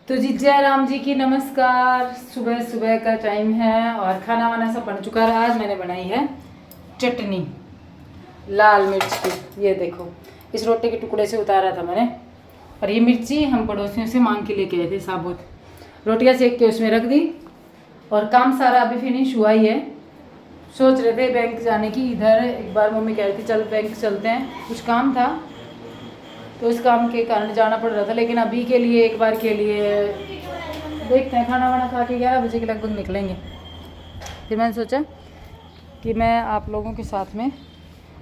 तो जी जय राम जी की नमस्कार। सुबह सुबह का टाइम है और खाना वाना सब बन चुका है। आज मैंने बनाई है चटनी लाल मिर्च की। ये देखो, इस रोटी के टुकड़े से उतारा था मैंने, और ये मिर्ची हम पड़ोसियों से मांग के लेके आए थे साबुत। रोटियां सेक के उसमें रख दी और काम सारा अभी फिनिश हुआ ही है। सोच रहे थे बैंक जाने की, इधर एक बार मम्मी कह रही थी चल बैंक चलते हैं, कुछ काम था तो इस काम के कारण जाना पड़ रहा था। लेकिन अभी के लिए, एक बार के लिए देखते हैं, खाना वाना खा के 11 बजे के लगभग निकलेंगे। फिर मैंने सोचा कि मैं आप लोगों के साथ में,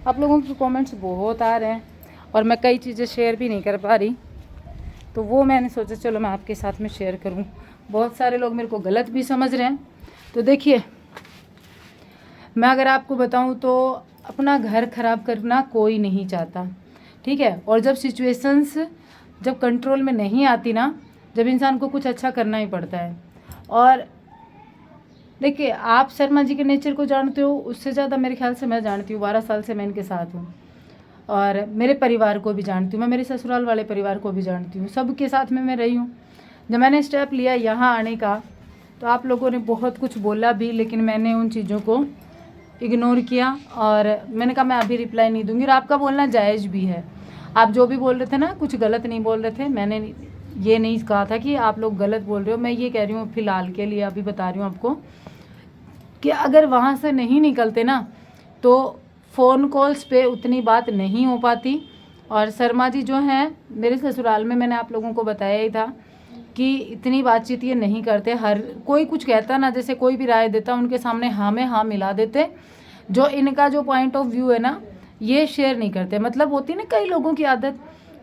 आप लोगों के कमेंट्स बहुत आ रहे हैं और मैं कई चीज़ें शेयर भी नहीं कर पा रही, तो वो मैंने सोचा चलो मैं आपके साथ में शेयर करूं। बहुत सारे लोग मेरे को गलत भी समझ रहे हैं। तो देखिए, मैं अगर आपको बताऊं तो अपना घर ख़राब करना कोई नहीं चाहता, ठीक है। और जब सिचुएशंस जब कंट्रोल में नहीं आती ना, जब इंसान को कुछ अच्छा करना ही पड़ता है। और देखिए, आप शर्मा जी के नेचर को जानते हो, उससे ज़्यादा मेरे ख्याल से मैं जानती हूँ। 12 साल से मैं इनके साथ हूँ और मेरे परिवार को भी जानती हूँ, मैं मेरे ससुराल वाले परिवार को भी जानती हूँ, सबके साथ में मैं रही हूँ। जब मैंने स्टेप लिया यहाँ आने का तो आप लोगों ने बहुत कुछ बोला भी, लेकिन मैंने उन चीज़ों को इग्नोर किया और मैंने कहा मैं अभी रिप्लाई नहीं दूंगी। और आपका बोलना जायज़ भी है, आप जो भी बोल रहे थे ना, कुछ गलत नहीं बोल रहे थे। मैंने ये नहीं कहा था कि आप लोग गलत बोल रहे हो। मैं ये कह रही हूँ फ़िलहाल के लिए, अभी बता रही हूँ आपको कि अगर वहाँ से नहीं निकलते ना तो फ़ोन कॉल्स पे उतनी बात नहीं हो पाती। और शर्मा जी जो हैं मेरे ससुराल में, मैंने आप लोगों को बताया ही था कि इतनी बातचीत ये नहीं करते। हर कोई कुछ कहता ना, जैसे कोई भी राय देता उनके सामने हाँ में हाँ मिला देते। जो इनका जो पॉइंट ऑफ व्यू है ना, ये शेयर नहीं करते। मतलब होती ना कई लोगों की आदत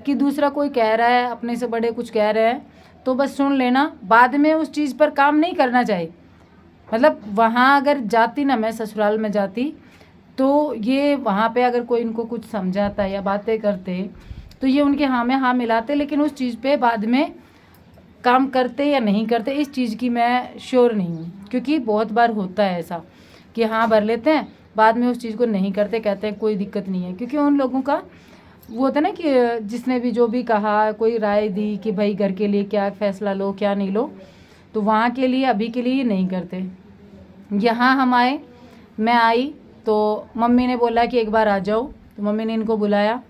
कि दूसरा कोई कह रहा है, अपने से बड़े कुछ कह रहे हैं तो बस सुन लेना, बाद में उस चीज़ पर काम नहीं करना चाहिए। मतलब वहाँ अगर जाती ना, मैं ससुराल में जाती तो ये वहाँ पे अगर कोई इनको कुछ समझाता या बातें करते तो ये उनके हाँ में हाँ मिलाते, लेकिन उस चीज़ पे बाद में काम करते या नहीं करते इस चीज़ की मैं श्योर नहीं हूँ। क्योंकि बहुत बार होता है ऐसा कि हाँ भर लेते हैं, बाद में उस चीज़ को नहीं करते, कहते हैं कोई दिक्कत नहीं है। क्योंकि उन लोगों का वो होता है ना कि जिसने भी जो भी कहा, कोई राय दी कि भाई घर के लिए क्या फैसला लो क्या नहीं लो, तो वहाँ के लिए अभी के लिए नहीं करते। यहाँ हम आए, मैं आई तो मम्मी ने बोला कि एक बार आ जाओ, तो मम्मी ने इनको बुलाया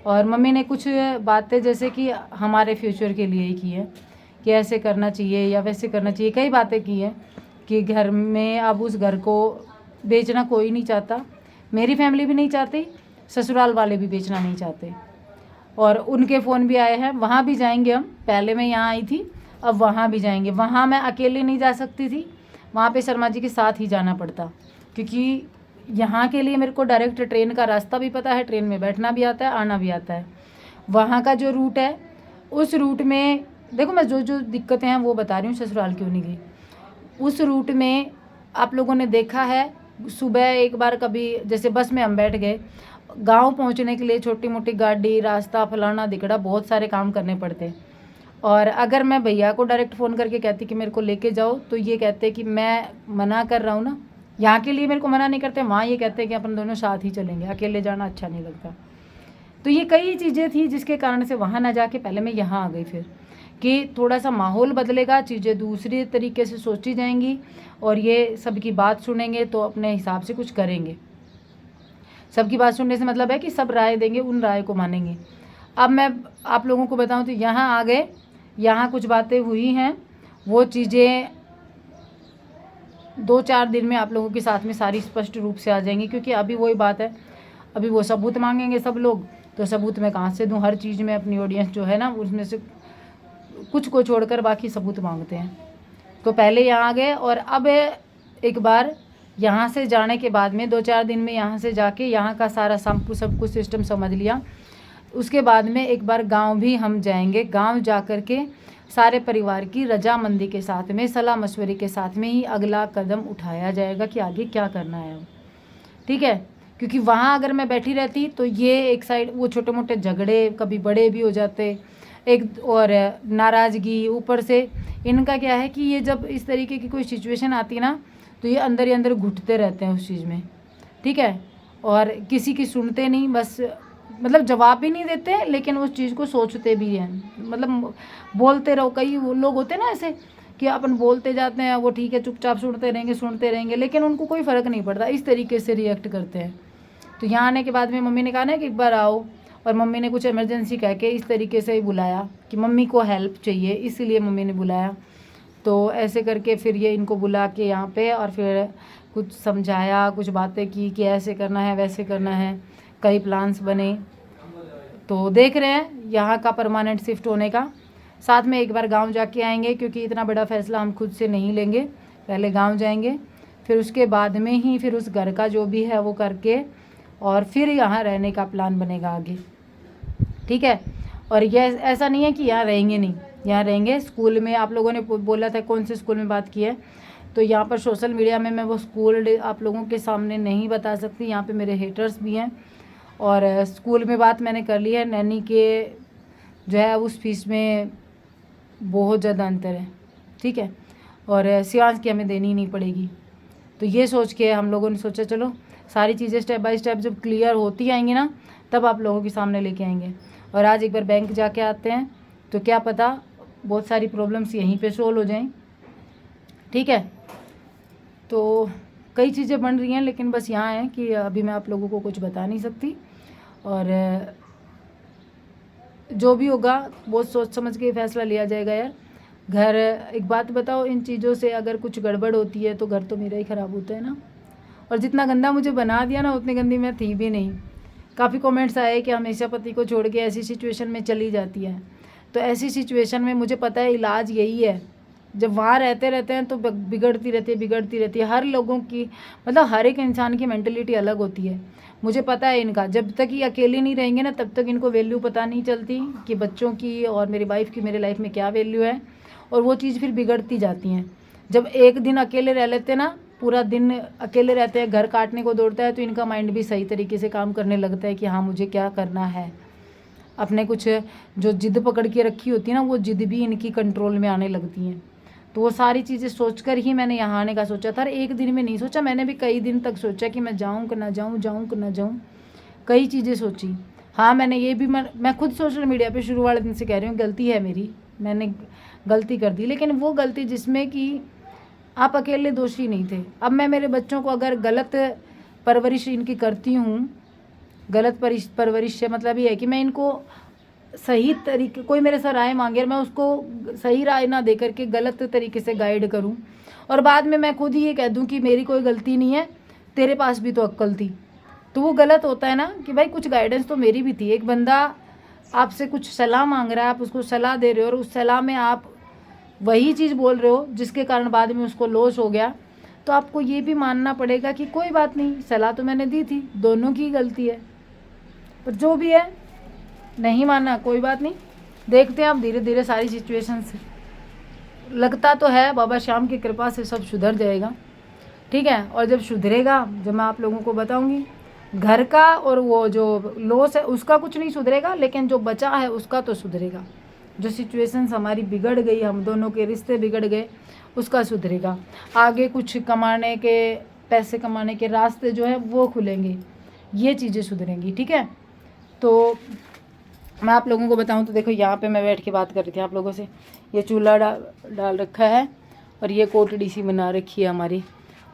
और मम्मी ने कुछ बातें जैसे कि हमारे फ्यूचर के लिए ही की है कि ऐसे करना चाहिए या वैसे करना चाहिए। कई बातें की हैं कि घर में अब उस घर को बेचना कोई नहीं चाहता, मेरी फैमिली भी नहीं चाहती, ससुराल वाले भी बेचना नहीं चाहते। और उनके फ़ोन भी आए हैं, वहाँ भी जाएंगे हम। पहले मैं यहाँ आई थी, अब वहाँ भी जाएंगे। वहाँ मैं अकेले नहीं जा सकती थी, वहाँ पे शर्मा जी के साथ ही जाना पड़ता, क्योंकि यहाँ के लिए मेरे को डायरेक्ट ट्रेन का रास्ता भी पता है, ट्रेन में बैठना भी आता है, आना भी आता है। वहाँ का जो रूट है, उस रूट में देखो, मैं जो जो दिक्कतें हैं वो बता रही हूँ, ससुराल क्यों नहीं गई। उस रूट में आप लोगों ने देखा है, सुबह एक बार कभी जैसे बस में हम बैठ गए, गांव पहुंचने के लिए छोटी मोटी गाड़ी, रास्ता, फलाना दिकड़ा, बहुत सारे काम करने पड़ते। और अगर मैं भैया को डायरेक्ट फ़ोन करके कहती कि मेरे को लेके जाओ, तो ये कहते कि मैं मना कर रहा हूँ ना। यहाँ के लिए मेरे को मना नहीं करते, वहाँ ये कहते हैं कि अपन दोनों साथ ही चलेंगे, अकेले जाना अच्छा नहीं लगता। तो ये कई चीज़ें थी जिसके कारण से वहाँ ना जाके पहले मैं यहाँ आ गई। फिर कि थोड़ा सा माहौल बदलेगा, चीज़ें दूसरी तरीके से सोची जाएंगी और ये सबकी बात सुनेंगे तो अपने हिसाब से कुछ करेंगे। सबकी बात सुनने से मतलब है कि सब राय देंगे, उन राय को मानेंगे। अब मैं आप लोगों को बताऊं तो यहाँ आ गए, यहाँ कुछ बातें हुई हैं, वो चीज़ें 2-4 दिन में आप लोगों के साथ में सारी स्पष्ट रूप से आ जाएंगी। क्योंकि अभी वही बात है, अभी वो सबूत मांगेंगे सब लोग, तो सबूत मैं कहाँ से दूँ। हर चीज़ में अपनी ऑडियंस जो है ना, उसमें से कुछ को छोड़कर बाकी सबूत मांगते हैं। तो पहले यहाँ आ गए और अब एक बार यहाँ से जाने के बाद में 2-4 दिन में यहाँ से जाके यहाँ का सारा सब कुछ सिस्टम समझ लिया। उसके बाद में एक बार गांव भी हम जाएंगे। गांव जा कर के सारे परिवार की रजामंदी के साथ में, सलाह मशवरे के साथ में ही अगला कदम उठाया जाएगा कि आगे क्या करना है, ठीक है। क्योंकि वहाँ अगर मैं बैठी रहती तो ये एक साइड वो छोटे मोटे झगड़े कभी बड़े भी हो जाते, एक और नाराज़गी ऊपर से इनका क्या है कि ये जब इस तरीके की कोई सिचुएशन आती ना, तो ये अंदर ही अंदर घुटते रहते हैं उस चीज़ में, ठीक है। और किसी की सुनते नहीं, बस मतलब जवाब भी नहीं देते, लेकिन उस चीज़ को सोचते भी हैं। मतलब बोलते रहो, कई वो लोग होते हैं ना ऐसे कि अपन बोलते जाते हैं, वो ठीक है चुपचाप सुनते रहेंगे, लेकिन उनको कोई फ़र्क नहीं पड़ता, इस तरीके से रिएक्ट करते हैं। तो यहाँ आने के बाद में मम्मी ने कहा ना कि एक बार आओ, और मम्मी ने कुछ इमरजेंसी कह के इस तरीके से ही बुलाया कि मम्मी को हेल्प चाहिए, इसीलिए मम्मी ने बुलाया। तो ऐसे करके फिर ये इनको बुला के यहाँ पे, और फिर कुछ समझाया, कुछ बातें की कि ऐसे करना है वैसे करना है, कई प्लान्स बने। तो देख रहे हैं यहाँ का परमानेंट शिफ्ट होने का। साथ में एक बार गांव जाके आएंगे, क्योंकि इतना बड़ा फ़ैसला हम खुद से नहीं लेंगे। पहले गांव जाएंगे, फिर उसके बाद में ही फिर उस घर का जो भी है वो करके, और फिर यहाँ रहने का प्लान बनेगा आगे, ठीक है। और ये ऐसा नहीं है कि यहाँ रहेंगे नहीं, यहाँ रहेंगे। स्कूल में आप लोगों ने बोला था कौन से स्कूल में बात की है, तो यहाँ पर सोशल मीडिया में मैं वो स्कूल आप लोगों के सामने नहीं बता सकती, यहाँ पे मेरे हेटर्स भी हैं। और स्कूल में बात मैंने कर ली है, नैनी के जो है उस फीस में बहुत ज़्यादा अंतर है, ठीक है। और सियांस की हमें देनी नहीं पड़ेगी। तो ये सोच के हम लोगों ने सोचा चलो सारी चीज़ें स्टेप बाय स्टेप जब क्लियर होती आएंगी ना, तब आप लोगों के सामने लेके आएंगे। और आज एक बार बैंक जाके आते हैं, तो क्या पता बहुत सारी प्रॉब्लम्स यहीं पे सोल्व हो जाएं, ठीक है। तो कई चीज़ें बन रही हैं, लेकिन बस यहाँ है कि अभी मैं आप लोगों को कुछ बता नहीं सकती। और जो भी होगा बहुत सोच समझ के फैसला लिया जाएगा यार। घर, एक बात बताओ, इन चीज़ों से अगर कुछ गड़बड़ होती है तो घर तो मेरा ही ख़राब होता है ना। और जितना गंदा मुझे बना दिया ना, उतनी गंदी मैं थी भी नहीं। काफ़ी कमेंट्स आए कि हमेशा पति को छोड़ के ऐसी सिचुएशन में चली जाती है। तो ऐसी सिचुएशन में मुझे पता है इलाज यही है, जब वहाँ रहते हैं तो बिगड़ती रहती है। हर लोगों की, मतलब हर एक इंसान की मेंटलिटी अलग होती है, मुझे पता है इनका। जब तक ये अकेले नहीं रहेंगे ना, तब तक इनको वैल्यू पता नहीं चलती कि बच्चों की और मेरी वाइफ की मेरे लाइफ में क्या वैल्यू है। और वो चीज़ फिर बिगड़ती जाती हैं। जब एक दिन अकेले रह लेते ना, पूरा दिन अकेले रहते हैं, घर काटने को दौड़ता है, तो इनका माइंड भी सही तरीके से काम करने लगता है कि हाँ मुझे क्या करना है। अपने कुछ जो जिद पकड़ के रखी होती है ना, वो जिद भी इनकी कंट्रोल में आने लगती हैं। तो वो सारी चीज़ें सोचकर ही मैंने यहाँ आने का सोचा था। एक दिन में नहीं सोचा, मैंने भी कई दिन तक सोचा कि मैं जाऊँ कि ना जाऊँ, जाऊँ कि ना जाऊँ, कई चीज़ें सोची। हाँ मैंने ये भी, मैं खुद सोशल मीडिया पे शुरू वाले दिन से कह रही हूँ गलती है मेरी, मैंने गलती कर दी, लेकिन वो गलती जिसमें कि आप अकेले दोषी नहीं थे। अब मैं मेरे बच्चों को अगर गलत परवरिश इनकी करती हूँ, गलत परवरिश से मतलब ये है कि मैं इनको सही तरीके, कोई मेरे से राय मांगे और मैं उसको सही राय ना दे करके गलत तरीके से गाइड करूं, और बाद में मैं खुद ही ये कह दूं कि मेरी कोई गलती नहीं है, तेरे पास भी तो अक्ल थी, तो वो गलत होता है ना। कि भाई कुछ गाइडेंस तो मेरी भी थी। एक बंदा आपसे कुछ सलाह मांग रहा है, आप उसको सलाह दे रहे हो, और उस सलाह में आप वही चीज़ बोल रहे हो जिसके कारण बाद में उसको लॉस हो गया, तो आपको ये भी मानना पड़ेगा कि कोई बात नहीं, सलाह तो मैंने दी थी, दोनों की गलती है। पर जो भी है, नहीं मानना कोई बात नहीं, देखते हैं अब धीरे धीरे सारी सिचुएशन से। लगता तो है बाबा श्याम की कृपा से सब सुधर जाएगा, ठीक है। और जब सुधरेगा, जब मैं आप लोगों को बताऊंगी, घर का और वो जो लॉस है उसका कुछ नहीं सुधरेगा, लेकिन जो बचा है उसका तो सुधरेगा। जो सिचुएशंस हमारी बिगड़ गई, हम दोनों के रिश्ते बिगड़ गए, उसका सुधरेगा। आगे कुछ कमाने के, पैसे कमाने के रास्ते जो है वो खुलेंगे, ये चीज़ें सुधरेंगी, ठीक है। तो मैं आप लोगों को बताऊं तो देखो, यहाँ पे मैं बैठ के बात कर रही थी आप लोगों से। ये चूल्हा डाल रखा है, और ये कोटड़ी सी बना रखी है हमारी,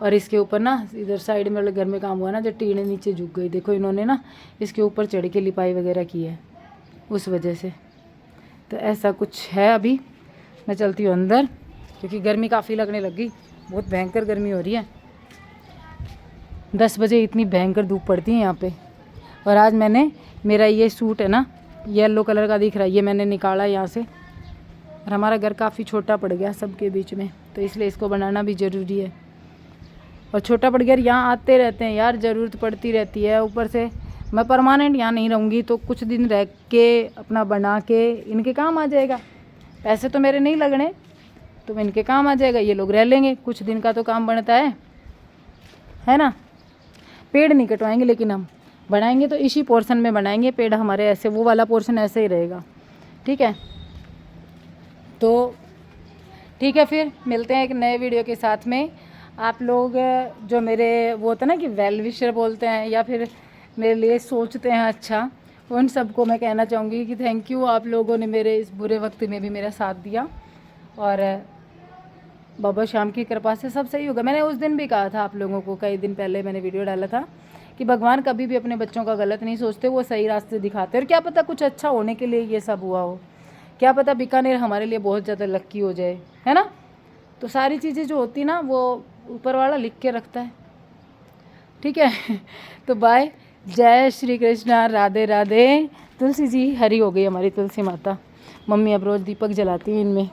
और इसके ऊपर ना इधर साइड में वाले घर में काम हुआ ना, जो टीने नीचे झुक गई, देखो इन्होंने ना इसके ऊपर चढ़ के लिपाई वगैरह की है उस वजह से। तो ऐसा कुछ है। अभी मैं चलती हूँ अंदर, क्योंकि गर्मी काफ़ी लगने लग गई, बहुत भयंकर गर्मी हो रही है। 10 बजे इतनी भयंकर धूप पड़ती है यहाँ पे। और आज मैंने, मेरा ये सूट है ना, येलो कलर का दिख रहा है, ये मैंने निकाला यहाँ से। और हमारा घर काफ़ी छोटा पड़ गया सबके बीच में, तो इसलिए इसको बनाना भी ज़रूरी है। और छोटा पड़ गया, यहाँ आते रहते हैं यार, ज़रूरत पड़ती रहती है। ऊपर से मैं परमानेंट यहाँ नहीं रहूँगी, तो कुछ दिन रह के अपना बना के इनके काम आ जाएगा। पैसे तो मेरे नहीं लगने, तो इनके काम आ जाएगा, ये लोग रह लेंगे, कुछ दिन का तो काम बनता है ना। पेड़ नहीं कटवाएंगे, लेकिन हम बनाएंगे तो इसी पोर्शन में बनाएंगे पेड़ हमारे, ऐसे वो वाला पोर्शन ऐसे ही रहेगा, ठीक है। तो ठीक है, फिर मिलते हैं एक नए वीडियो के साथ में। आप लोग जो मेरे वो होता है ना कि वेल विशर बोलते हैं, या फिर मेरे लिए सोचते हैं अच्छा, उन सबको मैं कहना चाहूँगी कि थैंक यू, आप लोगों ने मेरे इस बुरे वक्त में भी मेरा साथ दिया, और बाबा श्याम की कृपा से सब सही होगा। मैंने उस दिन भी कहा था आप लोगों को, कई दिन पहले मैंने वीडियो डाला था कि भगवान कभी भी अपने बच्चों का गलत नहीं सोचते, वो सही रास्ते दिखाते, और क्या पता कुछ अच्छा होने के लिए ये सब हुआ हो, क्या पता बीकानेर हमारे लिए बहुत ज़्यादा लक्की हो जाए, है ना। तो सारी चीज़ें जो होती ना वो ऊपर वाला लिख के रखता है, ठीक है। तो बाय, जय श्री कृष्णा, राधे राधे। तुलसी जी हरी हो गई हमारी तुलसी माता, मम्मी अब रोज़ दीपक जलाती हैं इनमें।